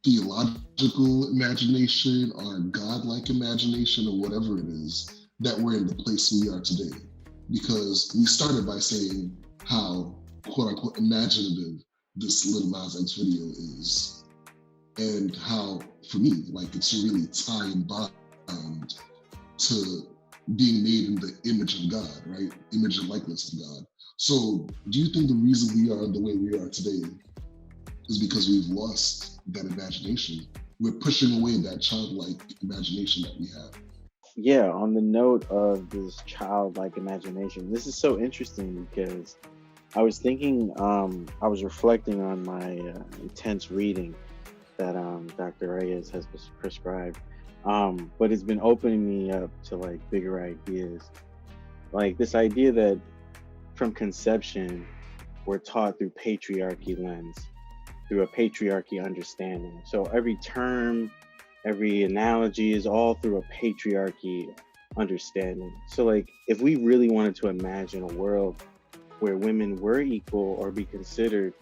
theological imagination, our godlike imagination, or whatever it is, that we're in the place we are today? Because we started by saying how, quote unquote, imaginative this Lil Nas X video is, and how, for me, like, it's really tied bound to being made in the image of God, right? Image and likeness of God. So do you think the reason we are the way we are today is because we've lost that imagination? We're pushing away that childlike imagination that we have. Yeah, on the note of this childlike imagination, this is so interesting because I was thinking, I was reflecting on my intense reading that Dr. Reyes has prescribed, but it's been opening me up to like bigger ideas, like this idea that from conception we're taught through patriarchy lens, through a patriarchy understanding. So every term, every analogy is all through a patriarchy understanding. So like if we really wanted to imagine a world where women were equal or be considered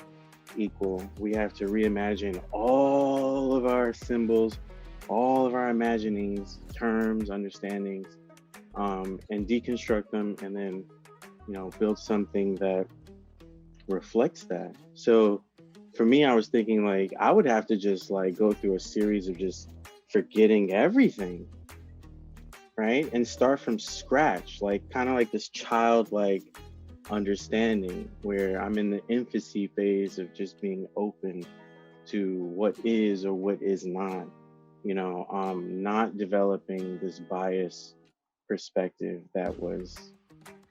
equal, we have to reimagine all of our symbols, all of our imaginings, terms, understandings, and deconstruct them, and then build something that reflects that. So for me, I was thinking like I would have to just like go through a series of just forgetting everything, right? And start from scratch, like kind of like this childlike understanding where I'm in the infancy phase of just being open to what is or what is not, not developing this bias perspective that was,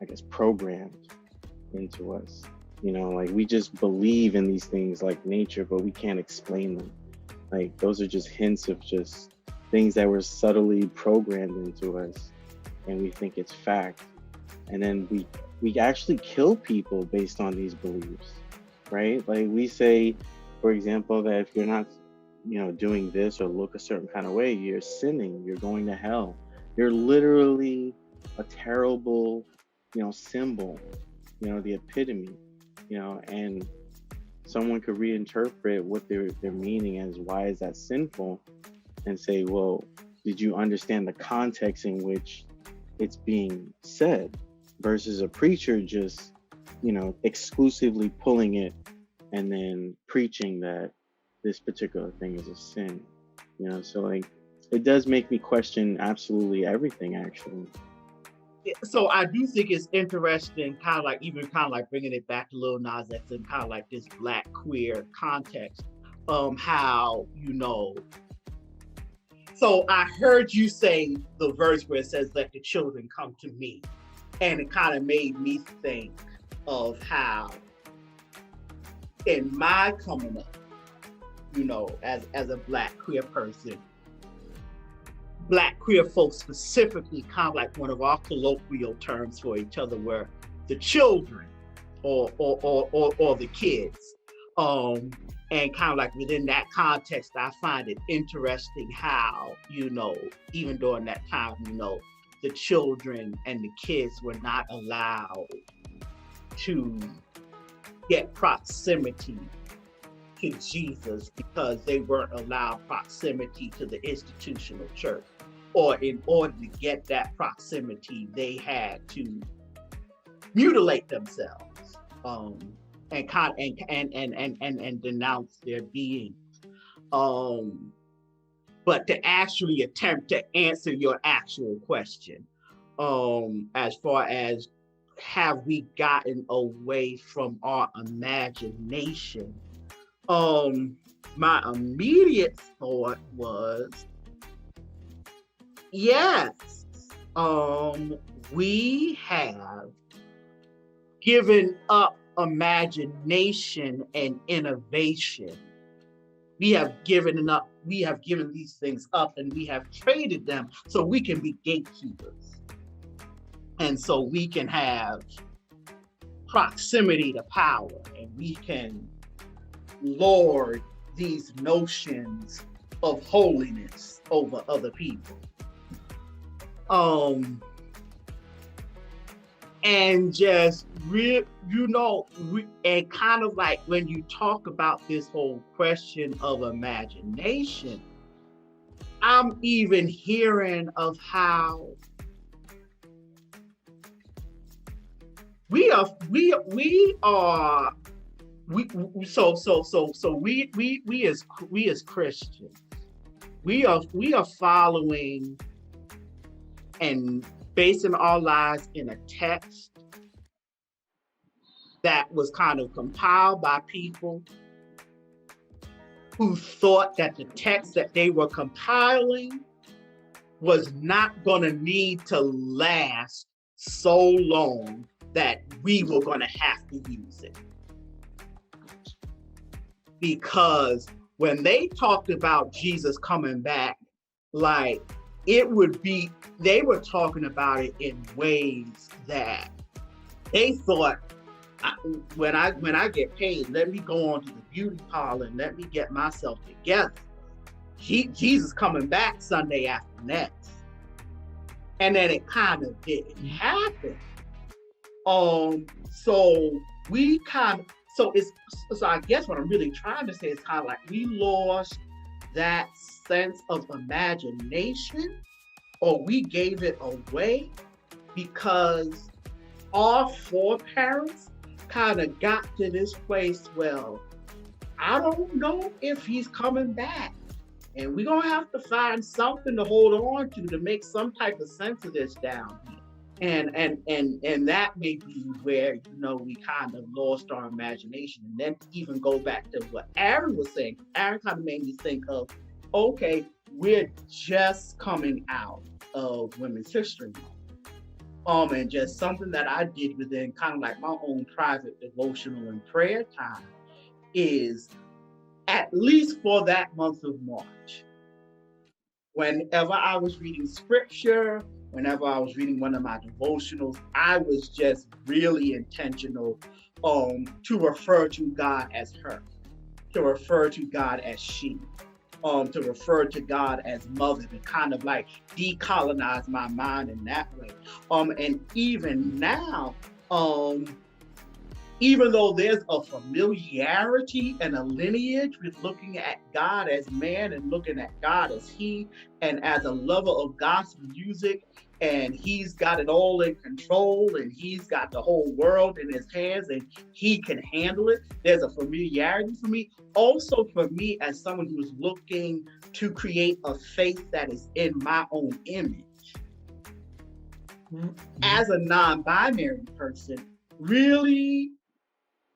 I guess, programmed into us. Like we just believe in these things like nature, but we can't explain them. Like those are just hints of just things that were subtly programmed into us, and we think it's fact. And then we actually kill people based on these beliefs, right? Like we say, for example, that if you're not, doing this or look a certain kind of way, you're sinning, you're going to hell. You're literally a terrible, symbol, the epitome, and someone could reinterpret what they're meaning as why is that sinful, and say, well, did you understand the context in which it's being said? Versus a preacher just, exclusively pulling it and then preaching that this particular thing is a sin. So like it does make me question absolutely everything, actually. So I do think it's interesting, kind of like bringing it back to Lil Nas X and kind of like this Black queer context, how, so I heard you say the verse where it says, let the children come to me. And it kind of made me think of how in my coming up, as a Black queer person, Black queer folks specifically, kind of like one of our colloquial terms for each other were the children or the kids. And kind of like within that context, I find it interesting how, even during that time, the children and the kids were not allowed to get proximity to Jesus because they weren't allowed proximity to the institutional church. Or in order to get that proximity, they had to mutilate themselves and denounce their beings. But to actually attempt to answer your actual question, as far as have we gotten away from our imagination My immediate thought was, yes, we have given up imagination and innovation. We have given these things up, and we have traded them so we can be gatekeepers. And so we can have proximity to power, and we can lord these notions of holiness over other people. And just and kind of like when you talk about this whole question of imagination, I'm even hearing of how we as Christians, we are following and basing our lives in a text that was kind of compiled by people who thought that the text that they were compiling was not going to need to last so long that we were going to have to use it. Because when they talked about Jesus coming back, like they were talking about it in ways that they thought, when I get paid, let me go on to the beauty parlor and let me get myself together. Jesus coming back Sunday after next. And then it kind of didn't happen. So I guess what I'm really trying to say is kind of like we lost that sense of imagination, or we gave it away because our foreparents kind of got to this place, well, I don't know if he's coming back, and we're gonna have to find something to hold on to make some type of sense of this down here. And that may be where, we kind of lost our imagination. And then to even go back to what Aaron was saying, Aaron kind of made me think of, okay, we're just coming out of Women's History Month. And just something that I did within kind of like my own private devotional and prayer time is, at least for that month of March, whenever I was reading scripture, whenever I was reading one of my devotionals, I was just really intentional to refer to God as her, to refer to God as she, to refer to God as mother, to kind of like decolonize my mind in that way. And even now, even though there's a familiarity and a lineage with looking at God as man and looking at God as he, and as a lover of gospel music, and he's got it all in control, and he's got the whole world in his hands, and he can handle it. There's a familiarity for me. Also for me, as someone who's looking to create a faith that is in my own image. As a non-binary person, really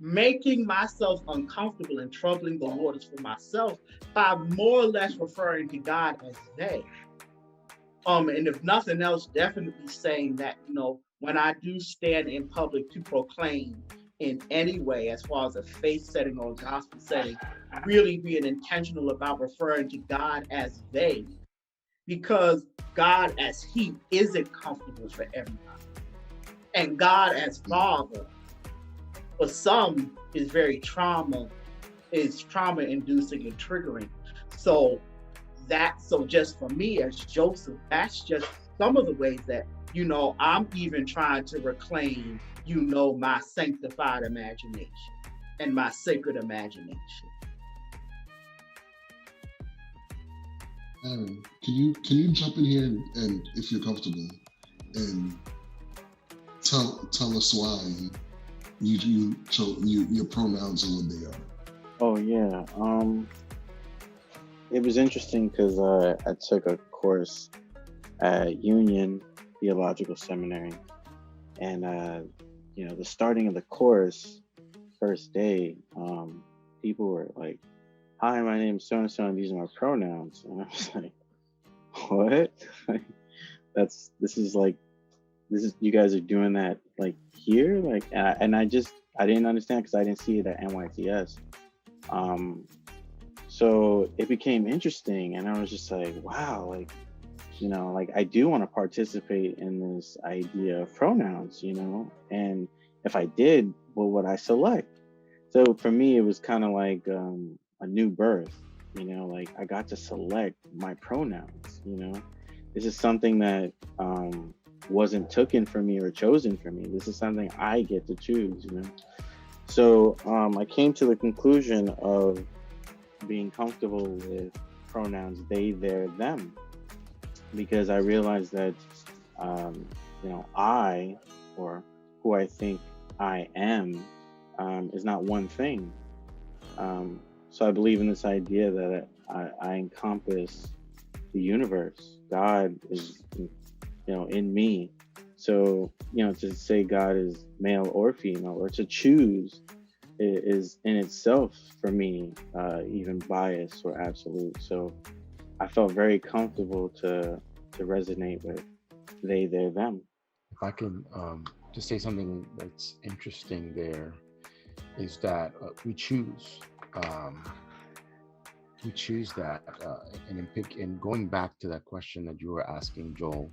making myself uncomfortable and troubling the waters for myself by more or less referring to God as they. And if nothing else, definitely saying that, when I do stand in public to proclaim in any way, as far as a faith setting or a gospel setting, really being intentional about referring to God as they, because God as he isn't comfortable for everybody. And God as Father, for some, is very trauma inducing and triggering. So just for me as Joseph, that's just some of the ways that, I'm even trying to reclaim, my sanctified imagination and my sacred imagination. Aaron, can you jump in here and if you're comfortable, and tell us why your pronouns are what they are? Oh yeah. It was interesting because I took a course at Union Theological Seminary, and the starting of the course, first day, people were like, "Hi, my name is so and so, and these are my pronouns," and I was like, "What? This is you guys are doing that like here, like," and I didn't understand because I didn't see it at NYTS. So it became interesting, and I was just like, wow, like, you know, like I do want to participate in this idea of pronouns, you know, and if I did, what would I select? So for me, it was kind of like a new birth, you know, like I got to select my pronouns, you know. This is something that wasn't taken from me or chosen for me. This is something I get to choose, you know. So I came to the conclusion of being comfortable with pronouns they, their, them, because I realized that, you know, I, or who I think I am, is not one thing. So I believe in this idea that I encompass the universe. God is, you know, in me. So, you know, to say God is male or female, or to choose, is in itself for me even biased or absolute. So I felt very comfortable to resonate with they, their, them. If I can just say something that's interesting there, is that we choose that, and going back to that question that you were asking, Joel,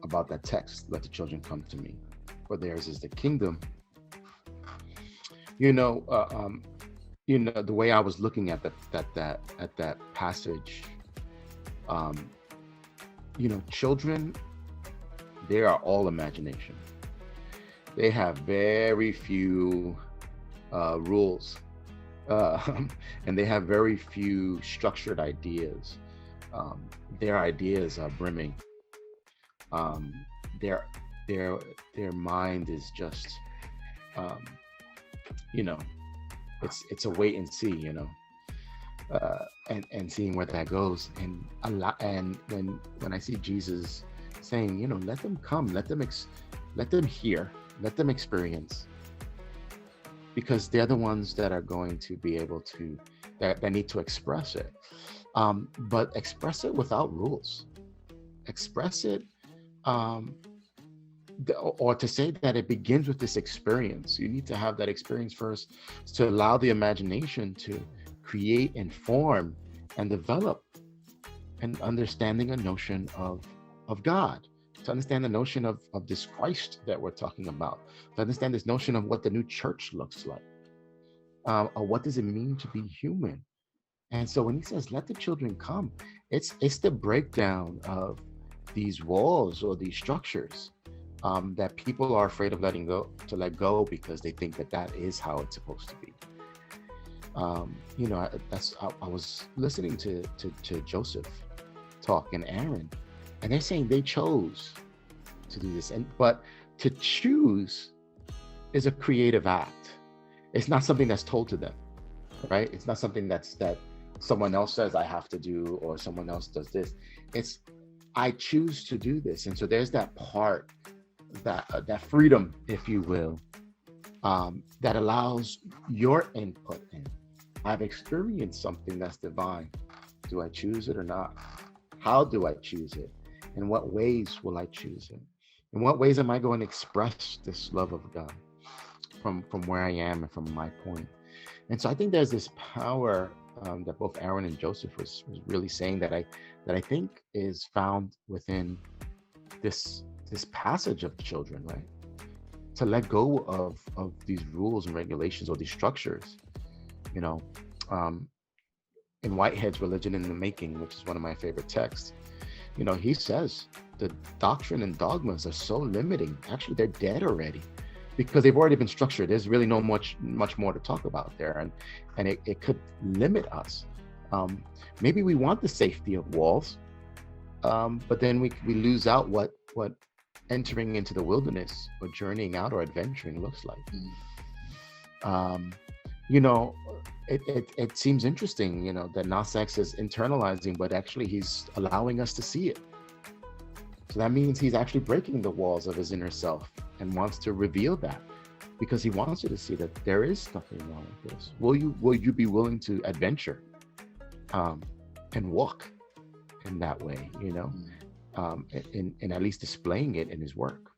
about that text, "Let the children come to me, for theirs is the kingdom." You know, the way I was looking at that passage, you know, children, they are all imagination. They have very few rules, and they have very few structured ideas. Their ideas are brimming. Their mind is just, you know, it's a wait and see, you know, and seeing where that goes. And a lot, and when I see Jesus saying, you know, let them come, let them hear, let them experience, because they're the ones that are going to be able to, that need to express it, but express it without rules. Express it, or to say that it begins with this experience. You need to have that experience first to allow the imagination to create and form and develop an understanding, a notion of God, to understand the notion of this Christ that we're talking about, to understand this notion of what the new church looks like, or what does it mean to be human. And so when he says, "Let the children come," it's the breakdown of these walls or these structures that people are afraid of let go because they think that is how it's supposed to be. You know, I was listening to Joseph talk and Aaron, and they're saying they chose to do this, but to choose is a creative act. It's not something that's told to them, right? It's not something that someone else says I have to do, or someone else does this. It's, I choose to do this. And so there's that part, that freedom, if you will, that allows your input in. I've experienced something that's divine. Do I choose it or not? How do I choose it? In what ways will I choose it? In what ways am I going to express this love of God from where I am and from my point? And so I think there's this power that both Aaron and Joseph was really saying that I think is found within this passage of children, right? To let go of these rules and regulations or these structures, you know. In Whitehead's Religion in the Making, which is one of my favorite texts, you know, he says the doctrine and dogmas are so limiting. Actually, they're dead already, because they've already been structured. There's really no much more to talk about there, and it could limit us. Maybe we want the safety of walls, but then we lose out what entering into the wilderness or journeying out or adventuring looks like. You know, it seems interesting, you know, that Nas X is internalizing, but actually he's allowing us to see it. So that means he's actually breaking the walls of his inner self and wants to reveal that, because he wants you to see that there is nothing wrong with this. Will you be willing to adventure and walk in that way, in at least displaying it in his work?